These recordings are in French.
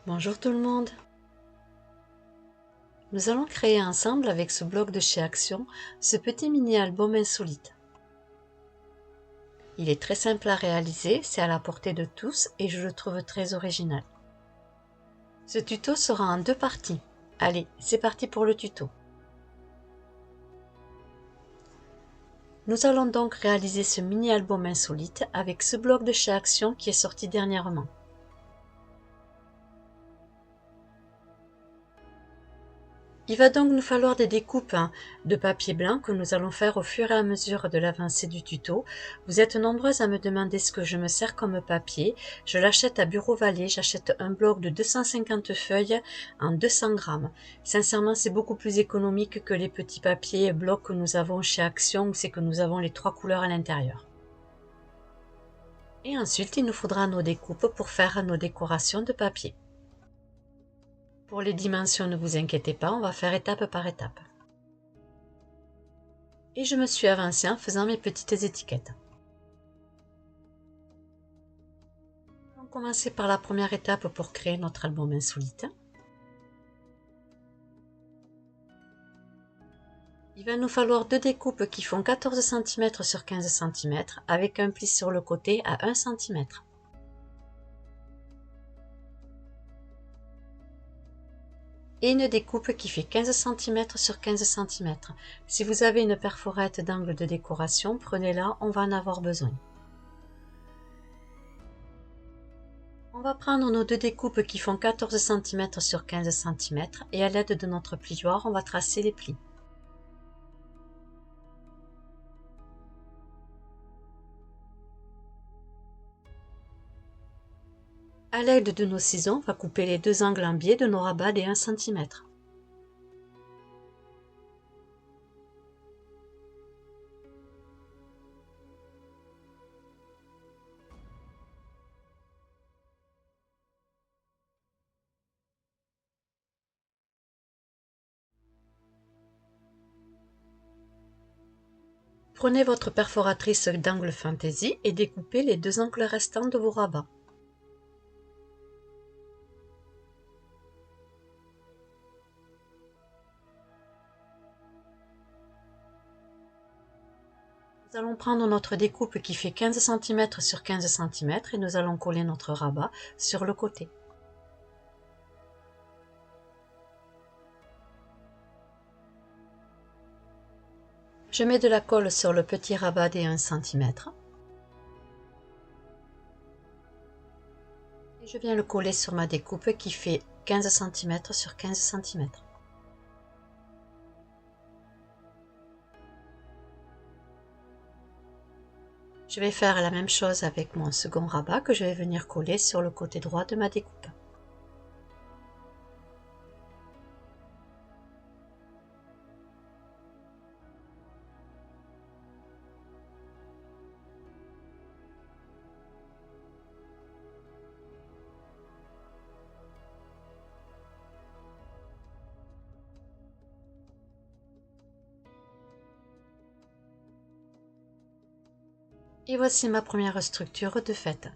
Bonjour tout le monde. Nous allons créer ensemble avec ce bloc de chez Action ce petit mini album insolite. Il est très simple à réaliser, c'est à la portée de tous et je le trouve très original. Ce tuto sera en deux parties. Allez, c'est parti pour le tuto. Nous allons donc réaliser ce mini album insolite avec ce bloc de chez Action qui est sorti dernièrement. Il va donc nous falloir des découpes de papier blanc que nous allons faire au fur et à mesure de l'avancée du tuto. Vous êtes nombreuses à me demander ce que je me sers comme papier. Je l'achète à Bureau Vallée, j'achète un bloc de 250 feuilles en 200 grammes. Sincèrement, c'est beaucoup plus économique que les petits papiers blocs que nous avons chez Action, où c'est que nous avons les 3 couleurs à l'intérieur. Et ensuite, il nous faudra nos découpes pour faire nos décorations de papier. Pour les dimensions, ne vous inquiétez pas, on va faire étape par étape. Et je me suis avancée en faisant mes petites étiquettes. On va commencer par la première étape pour créer notre album insolite. Il va nous falloir deux découpes qui font 14 cm sur 15 cm avec un pli sur le côté à 1 cm. Et une découpe qui fait 15 cm sur 15 cm. Si vous avez une perforette d'angle de décoration, prenez-la, on va en avoir besoin. On va prendre nos deux découpes qui font 14 cm sur 15 cm et à l'aide de notre plioir, on va tracer les plis. À l'aide de nos ciseaux, on va couper les deux angles en biais de nos rabats des 1 cm. Prenez votre perforatrice d'angle fantaisie et découpez les deux angles restants de vos rabats. Nous allons prendre notre découpe qui fait 15 cm sur 15 cm et nous allons coller notre rabat sur le côté. Je mets de la colle sur le petit rabat des 1 cm. Et je viens le coller sur ma découpe qui fait 15 cm sur 15 cm. Je vais faire la même chose avec mon second rabat que je vais venir coller sur le côté droit de ma découpe. Et voici ma première structure de faite.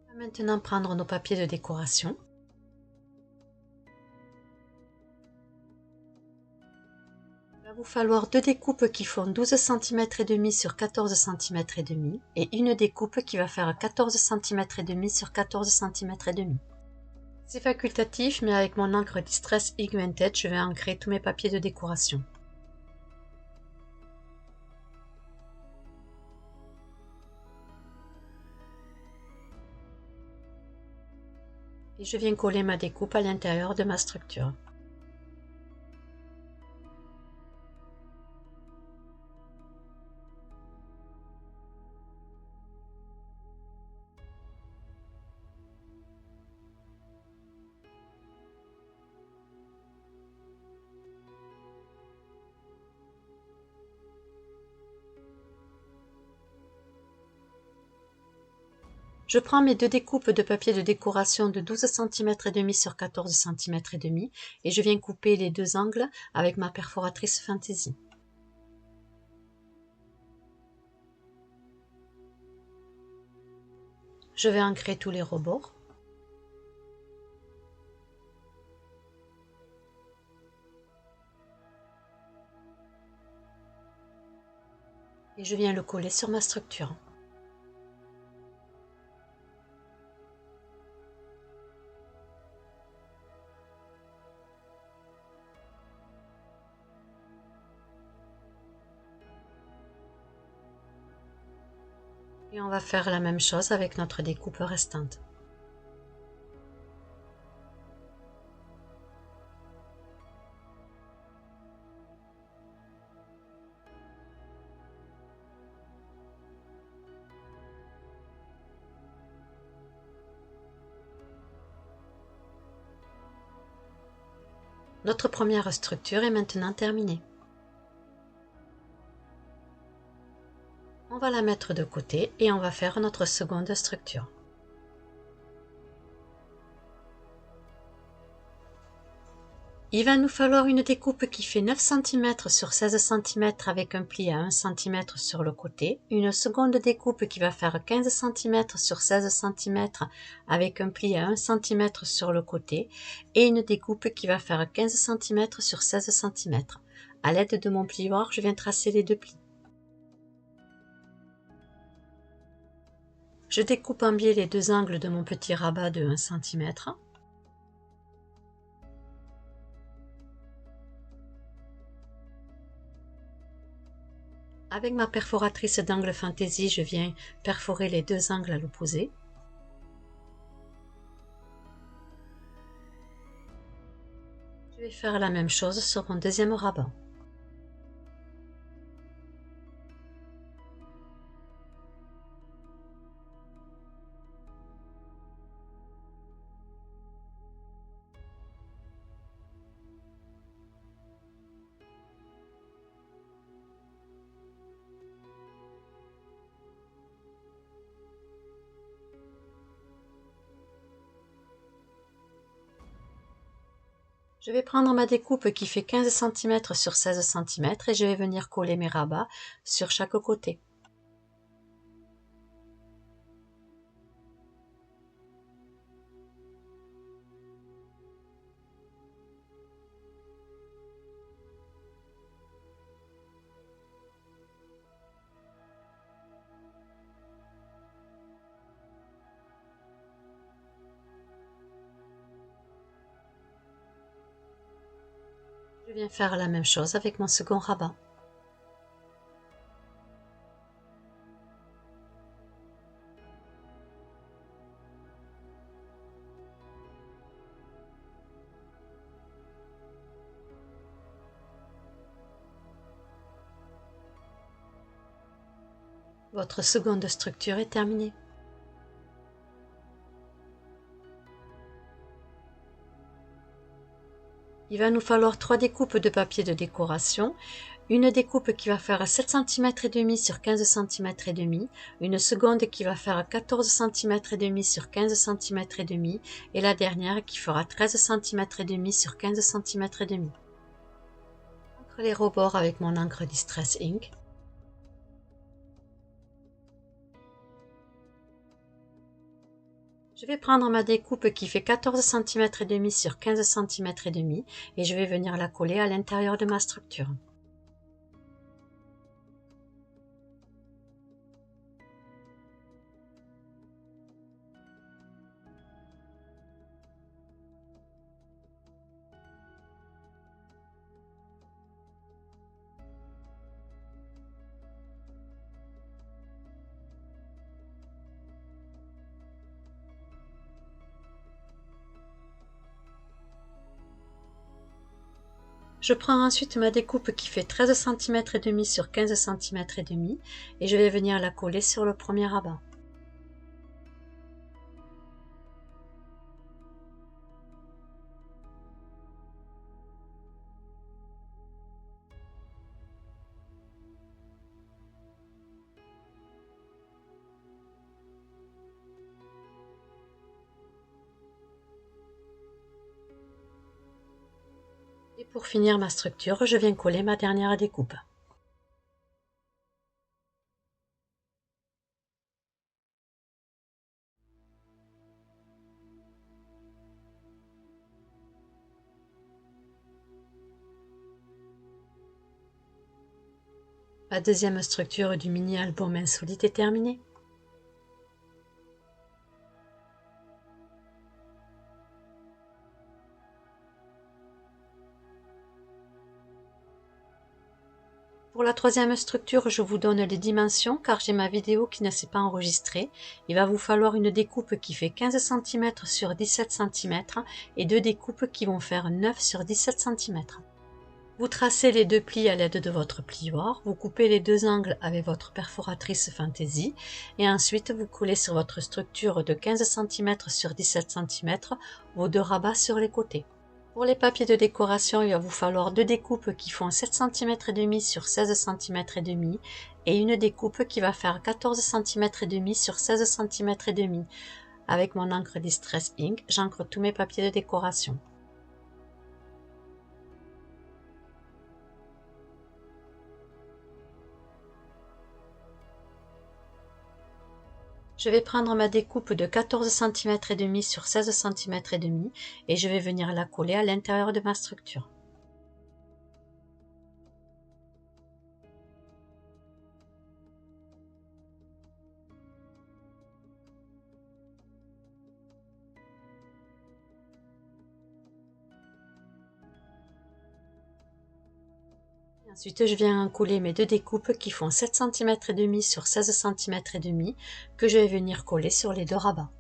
On va maintenant prendre nos papiers de décoration. Il va vous falloir deux découpes qui font 12 cm et demi sur 14 cm et demi et une découpe qui va faire 14 cm et demi sur 14 cm et demi. C'est facultatif, mais avec mon encre Distress Pigmented, je vais ancrer tous mes papiers de décoration. Et je viens coller ma découpe à l'intérieur de ma structure. Je prends mes deux découpes de papier de décoration de 12 cm et demi sur 14 cm et demi et je viens couper les deux angles avec ma perforatrice fantaisie. Je vais ancrer tous les rebords. Et je viens le coller sur ma structure. Et on va faire la même chose avec notre découpe restante. Notre première structure est maintenant terminée. On va la mettre de côté et on va faire notre seconde structure. Il va nous falloir une découpe qui fait 9 cm sur 16 cm avec un pli à 1 cm sur le côté, une seconde découpe qui va faire 15 cm sur 16 cm avec un pli à 1 cm sur le côté et une découpe qui va faire 15 cm sur 16 cm. À l'aide de mon plioir, je viens tracer les deux plis. Je découpe en biais les deux angles de mon petit rabat de 1 cm. Avec ma perforatrice d'angle fantaisie, je viens perforer les deux angles à l'opposé. Je vais faire la même chose sur mon deuxième rabat. Je vais prendre ma découpe qui fait 15 cm sur 16 cm et je vais venir coller mes rabats sur chaque côté. Je viens faire la même chose avec mon second rabat. Votre seconde structure est terminée. Il va nous falloir 3 découpes de papier de décoration, une découpe qui va faire 7 cm et demi sur 15 cm et demi, une seconde qui va faire 14 cm et demi sur 15 cm et demi et la dernière qui fera 13 cm et demi sur 15 cm et demi. J'encre les rebords avec mon encre Distress Ink. Je vais prendre ma découpe qui fait 14 cm et demi sur 15 cm et demi et je vais venir la coller à l'intérieur de ma structure. Je prends ensuite ma découpe qui fait 13 cm et demi sur 15 cm et demi et je vais venir la coller sur le premier rabat. Et pour finir ma structure, je viens coller ma dernière découpe. La deuxième structure du mini-album insolite est terminée. Pour la troisième structure, je vous donne les dimensions car j'ai ma vidéo qui ne s'est pas enregistrée. Il va vous falloir une découpe qui fait 15 cm sur 17 cm et deux découpes qui vont faire 9 sur 17 cm. Vous tracez les deux plis à l'aide de votre plioir, vous coupez les deux angles avec votre perforatrice fantaisie et ensuite vous collez sur votre structure de 15 cm sur 17 cm vos deux rabats sur les côtés. Pour les papiers de décoration, il va vous falloir deux découpes qui font 7 cm et demi sur 16 cm et demi et une découpe qui va faire 14 cm et demi sur 16 cm et demi. Avec mon encre Distress Ink, j'encre tous mes papiers de décoration. Je vais prendre ma découpe de 14 cm et demi sur 16 cm et demi et je vais venir la coller à l'intérieur de ma structure. Ensuite, je viens coller mes deux découpes qui font 7 cm et demi sur 16 cm et demi que je vais venir coller sur les deux rabats.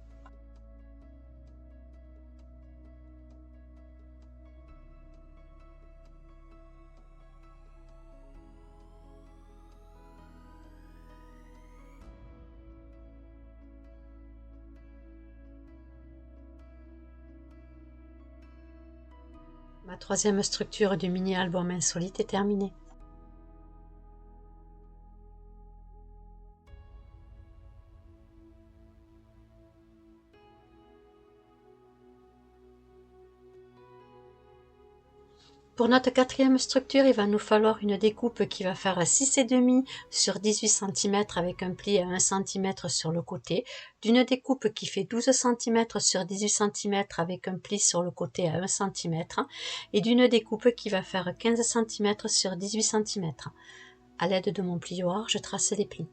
Ma troisième structure du mini-album insolite est terminée. Pour notre quatrième structure, il va nous falloir une découpe qui va faire 6,5 sur 18 cm avec un pli à 1 cm sur le côté, d'une découpe qui fait 12 cm sur 18 cm avec un pli sur le côté à 1 cm et d'une découpe qui va faire 15 cm sur 18 cm. À l'aide de mon plioir, je trace les plis.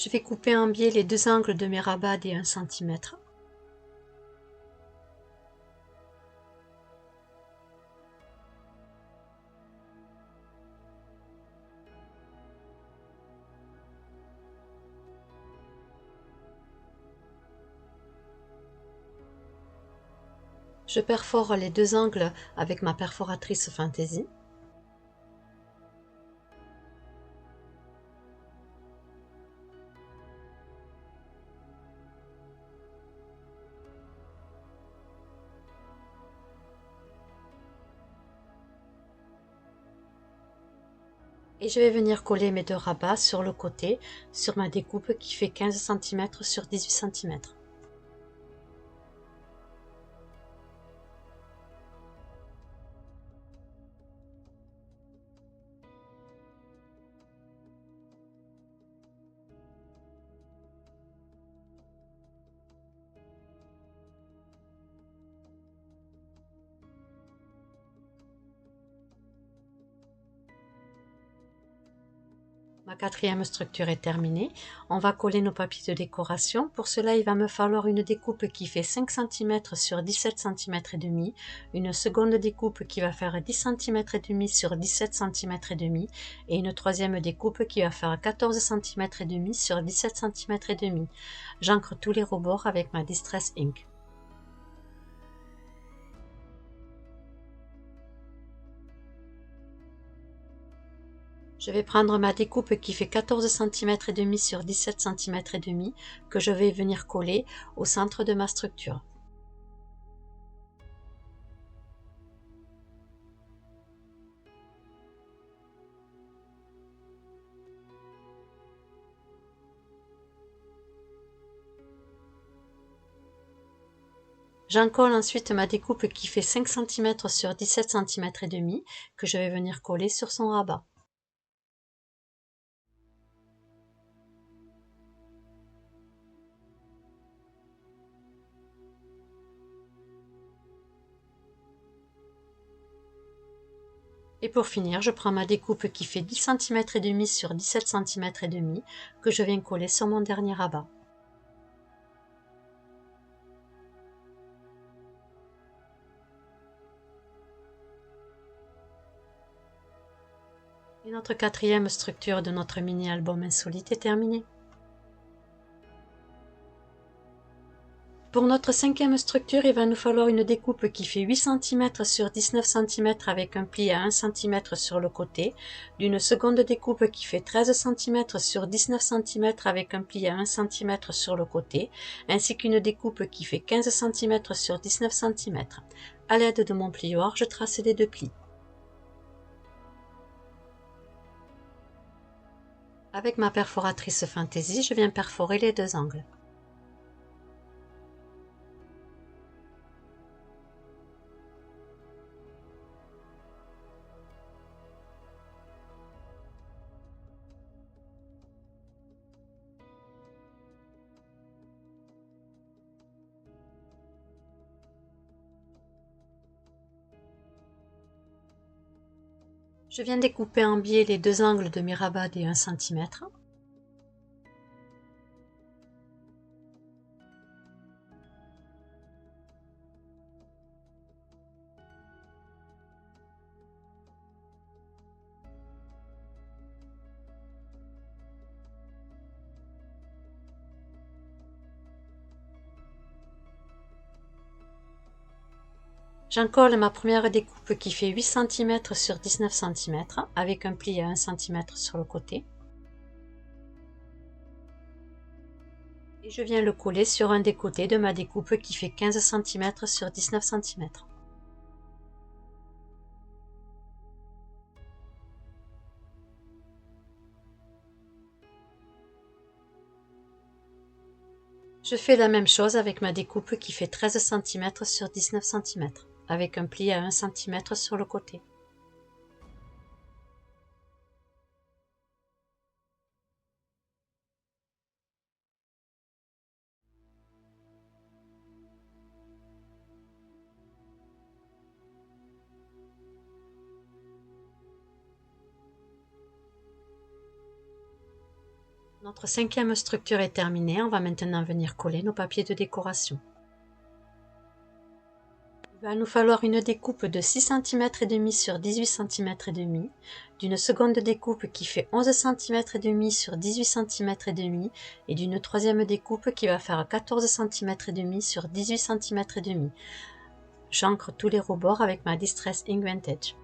Je vais couper en biais les deux angles de mes rabats des 1 cm. Je perfore les deux angles avec ma perforatrice fantaisie. Et je vais venir coller mes deux rabats sur le côté, sur ma découpe qui fait 15 cm sur 18 cm. Ma quatrième structure est terminée. On va coller nos papiers de décoration. Pour cela, il va me falloir une découpe qui fait 5 cm sur 17 cm et demi, une seconde découpe qui va faire 10 cm et demi sur 17 cm et demi et une troisième découpe qui va faire 14 cm et demi sur 17 cm et demi. J'encre tous les rebords avec ma Distress Ink. Je vais prendre ma découpe qui fait 14 cm et demi sur 17 cm et demi que je vais venir coller au centre de ma structure. J'encolle ensuite ma découpe qui fait 5 cm sur 17 cm et demi que je vais venir coller sur son rabat. Et pour finir, je prends ma découpe qui fait 10,5 cm sur 17,5 cm que je viens coller sur mon dernier rabat. Et notre quatrième structure de notre mini-album insolite est terminée. Pour notre cinquième structure, il va nous falloir une découpe qui fait 8 cm sur 19 cm avec un pli à 1 cm sur le côté, d'une seconde découpe qui fait 13 cm sur 19 cm avec un pli à 1 cm sur le côté, ainsi qu'une découpe qui fait 15 cm sur 19 cm. À l'aide de mon plioir, je trace les deux plis. Avec ma perforatrice Fantasy, je viens perforer les deux angles. Je viens découper en biais les deux angles de mes rabats des 1 cm. J'encolle ma première découpe qui fait 8 cm sur 19 cm avec un pli à 1 cm sur le côté. Et je viens le coller sur un des côtés de ma découpe qui fait 15 cm sur 19 cm. Je fais la même chose avec ma découpe qui fait 13 cm sur 19 cm avec un pli à 1 cm sur le côté. Notre cinquième structure est terminée, on va maintenant venir coller nos papiers de décoration. Il va nous falloir une découpe de 6 cm et demi sur 18 cm et demi, d'une seconde découpe qui fait 11 cm et demi sur 18 cm et demi et d'une troisième découpe qui va faire 14 cm et demi sur 18 cm et demi. J'ancre tous les rebords avec ma Distress Ink Vintage.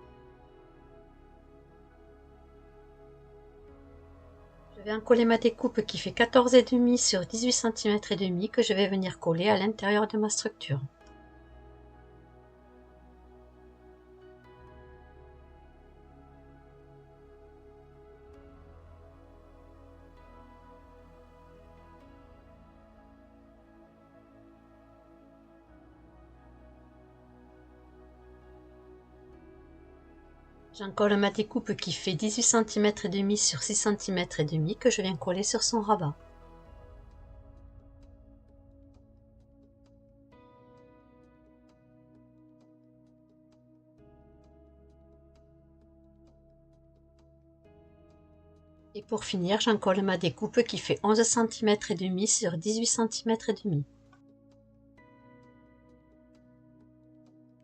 Je vais encoller ma découpe qui fait 14 et demi sur 18 cm et demi que je vais venir coller à l'intérieur de ma structure. J'encolle ma découpe qui fait 18 cm et demi sur 6 cm et demi que je viens coller sur son rabat. Et pour finir, j'encolle ma découpe qui fait 11 cm et demi sur 18 cm et demi.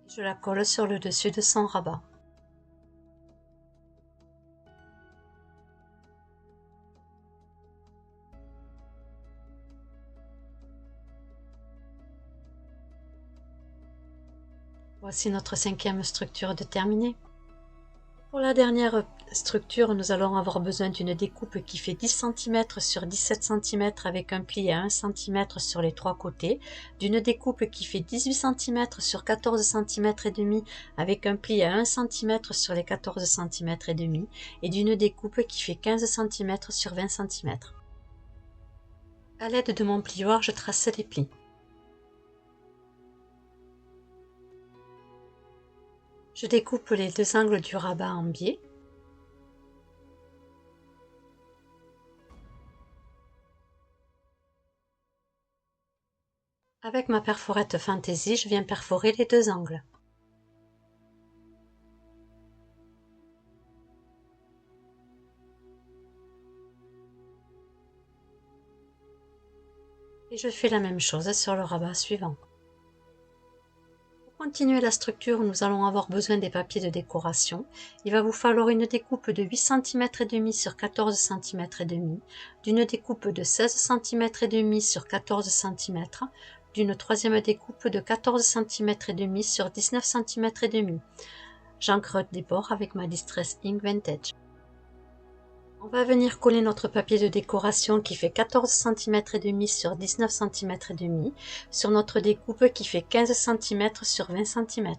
Je la colle sur le dessus de son rabat. Voici notre cinquième structure de terminée. Pour la dernière structure, nous allons avoir besoin d'une découpe qui fait 10 cm sur 17 cm avec un pli à 1 cm sur les trois côtés, d'une découpe qui fait 18 cm sur 14 cm et demi avec un pli à 1 cm sur les 14 cm et demi et d'une découpe qui fait 15 cm sur 20 cm. À l'aide de mon plioir, je trace les plis. Je découpe les deux angles du rabat en biais. Avec ma perforette Fantasy, je viens perforer les deux angles. Et je fais la même chose sur le rabat suivant. Pour continuer la structure, nous allons avoir besoin des papiers de décoration. Il va vous falloir une découpe de 8 cm et demi sur 14 cm et demi, d'une découpe de 16 cm et demi sur 14 cm, d'une troisième découpe de 14 cm et demi sur 19 cm et demi. J'encre des bords avec ma Distress Ink Vintage. On va venir coller notre papier de décoration qui fait 14 cm et demi sur 19 cm et demi sur notre découpe qui fait 15 cm sur 20 cm.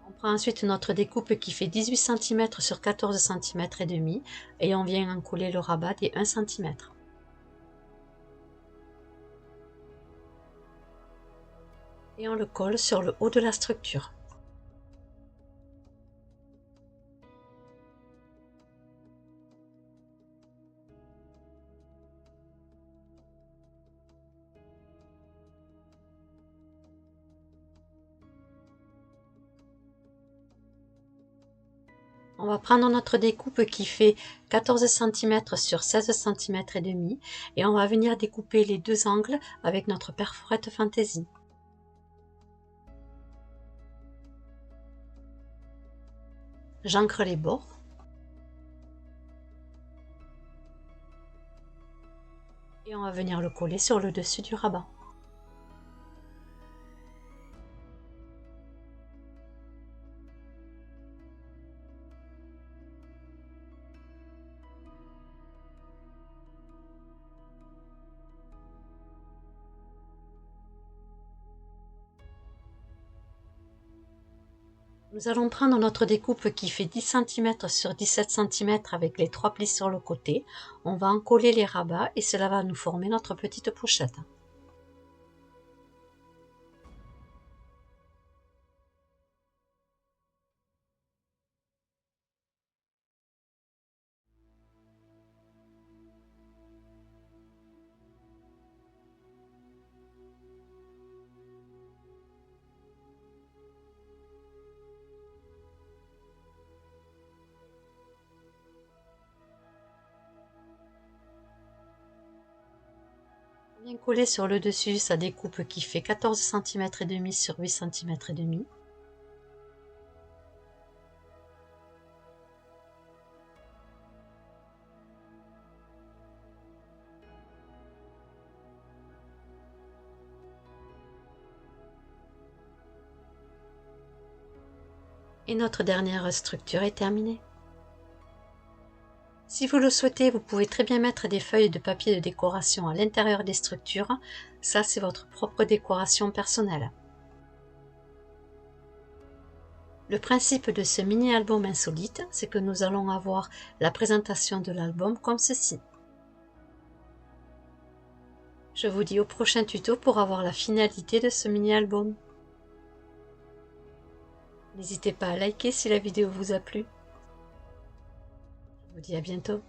On prend ensuite notre découpe qui fait 18 cm sur 14 cm et demi et on vient en coller le rabat des 1 cm. Et on le colle sur le haut de la structure. On va prendre notre découpe qui fait 14 cm sur 16 cm et demi et on va venir découper les deux angles avec notre perforette fantaisie. J'encre les bords. Et on va venir le coller sur le dessus du rabat. Nous allons prendre notre découpe qui fait 10 cm sur 17 cm avec les 3 plis sur le côté. On va en coller les rabats et cela va nous former notre petite pochette. On vient coller sur le dessus sa découpe qui fait 14 cm et demi sur 8 cm et demi. Et notre dernière structure est terminée. Si vous le souhaitez, vous pouvez très bien mettre des feuilles de papier de décoration à l'intérieur des structures. Ça, c'est votre propre décoration personnelle. Le principe de ce mini-album insolite, c'est que nous allons avoir la présentation de l'album comme ceci. Je vous dis au prochain tuto pour avoir la finalité de ce mini-album. N'hésitez pas à liker si la vidéo vous a plu. Je vous dis à bientôt.